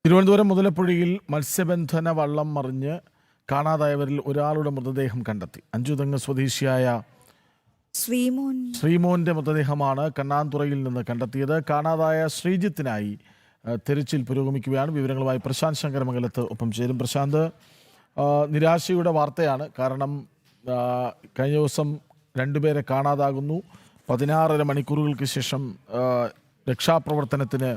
തിരുവനന്തപുരം മുതലപ്പുഴയിൽ മത്സ്യബന്ധന വള്ളം മറിഞ്ഞ് കാണാതായവരിൽ ഒരാളുടെ മൃതദേഹം കണ്ടെത്തി. അഞ്ചുതെങ്ങ് സ്വദേശിയായ ശ്രീമോന്റെ മൃതദേഹമാണ് കണ്ണാന്തുറയിൽ നിന്ന് കണ്ടെത്തിയത്. കാണാതായ ശ്രീജിത്തിനായി തെരച്ചിൽ പുരോഗമിക്കുകയാണ്. വിവരങ്ങളുമായി പ്രശാന്ത് ശങ്കരമംഗലത്ത് ഒപ്പം ചേരും. പ്രശാന്ത്, നിരാശയുടെ വാർത്തയാണ്. കാരണം കഴിഞ്ഞ ദിവസം രണ്ടുപേരെ കാണാതാകുന്നു. 16.5 മണിക്കൂറുകൾക്ക് ശേഷം രക്ഷാപ്രവർത്തനത്തിന്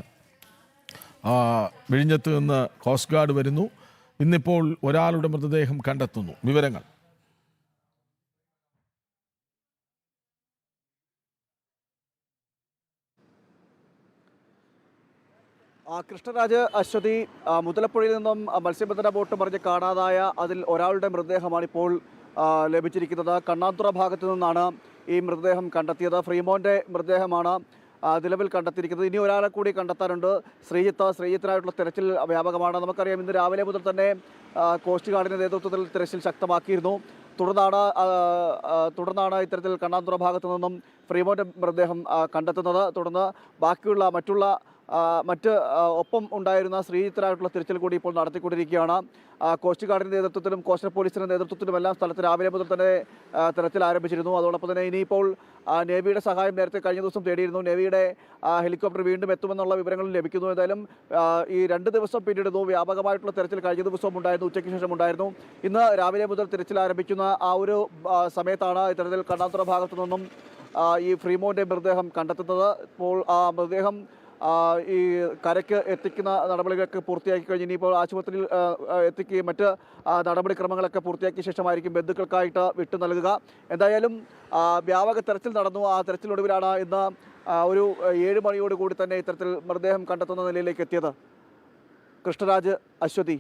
വിഴിഞ്ഞത്ത് നിന്ന് കോസ്റ്റ് ഗാർഡ് വരുന്നു. ഇന്നിപ്പോൾ ഒരാളുടെ മൃതദേഹം കണ്ടെത്തുന്നു. വിവരങ്ങൾ. കൃഷ്ണരാജ്, അശ്വതി, മുതലപ്പുഴയിൽ നിന്നും മത്സ്യബന്ധന ബോട്ട് മറിഞ്ഞ് കാണാതായ അതിൽ ഒരാളുടെ മൃതദേഹമാണ് ഇപ്പോൾ ലഭിച്ചിരിക്കുന്നത്. കണ്ണാന്തുറ ഭാഗത്തു നിന്നാണ് ഈ മൃതദേഹം കണ്ടെത്തിയത്. ഫ്രീമോന്റെ മൃതദേഹമാണ് നിലവിൽ കണ്ടെത്തിയിരിക്കുന്നത്. ഇനി ഒരാളെ കൂടി കണ്ടെത്താനുണ്ട്. ശ്രീജിത്തിനായിട്ടുള്ള തെരച്ചിൽ വ്യാപകമാണ്. നമുക്കറിയാം, ഇന്ന് രാവിലെ മുതൽ തന്നെ കോസ്റ്റ് ഗാർഡിന്റെ നേതൃത്വത്തിൽ തെരച്ചിൽ ശക്തമാക്കിയിരുന്നു. തുടർന്നാണ് ഇത്തരത്തിൽ കണ്ണാന്തുറ ഭാഗത്തു നിന്നും ഫ്രീമോന്റെ മൃതദേഹം കണ്ടെത്തുന്നത്. തുടർന്ന് ബാക്കിയുള്ള മറ്റ് ഒപ്പം ഉണ്ടായിരുന്ന ശ്രീജിത്തിനായിട്ടുള്ള തിരച്ചിൽ കൂടി ഇപ്പോൾ നടത്തിക്കൊണ്ടിരിക്കുകയാണ്. കോസ്റ്റ് ഗാർഡിൻ്റെ നേതൃത്വത്തിലും കോസ്റ്റൽ പോലീസിൻ്റെ നേതൃത്വത്തിലുമെല്ലാം സ്ഥലത്ത് രാവിലെ മുതൽ തന്നെ തെരച്ചിൽ ആരംഭിച്ചിരുന്നു. അതോടൊപ്പം തന്നെ ഇനിയിപ്പോൾ നേവിയുടെ സഹായം നേരത്തെ കഴിഞ്ഞ ദിവസം തേടിയിരുന്നു. നേവിയുടെ ഹെലികോപ്റ്റർ വീണ്ടും എത്തുമെന്നുള്ള വിവരങ്ങൾ ലഭിക്കുന്നു. ഏതായാലും ഈ 2 ദിവസം പിന്നിടുന്നു. വ്യാപകമായിട്ടുള്ള തെരച്ചിൽ കഴിഞ്ഞ ദിവസവും ഉണ്ടായിരുന്നു, ഉച്ചയ്ക്ക് ശേഷം ഉണ്ടായിരുന്നു. ഇന്ന് രാവിലെ മുതൽ തെരച്ചിൽ ആരംഭിക്കുന്ന ആ ഒരു സമയത്താണ് ഇത്തരത്തിൽ കണ്ണാന്തുറ ഭാഗത്തു നിന്നും ഈ ഫ്രീമോന്റെ മൃതദേഹം കണ്ടെത്തുന്നത്. ഇപ്പോൾ ആ മൃതദേഹം ഈ കരയ്ക്ക് എത്തിക്കുന്ന നടപടികളൊക്കെ പൂർത്തിയാക്കി കഴിഞ്ഞ് ഇനിയിപ്പോൾ ആശുപത്രിയിൽ എത്തിക്കുകയും മറ്റ് നടപടിക്രമങ്ങളൊക്കെ പൂർത്തിയാക്കിയ ശേഷമായിരിക്കും ബന്ധുക്കൾക്കായിട്ട് വിട്ടു നൽകുക. എന്തായാലും വ്യാപക തെരച്ചിൽ നടന്നു. ആ തെരച്ചിലൊടുവിലാണ് ഇന്ന് ഒരു 7 മണിയോട് കൂടി തന്നെ ഇത്തരത്തിൽ മൃതദേഹം കണ്ടെത്തുന്ന നിലയിലേക്ക് എത്തിയത്. കൃഷ്ണരാജ്, അശ്വതി.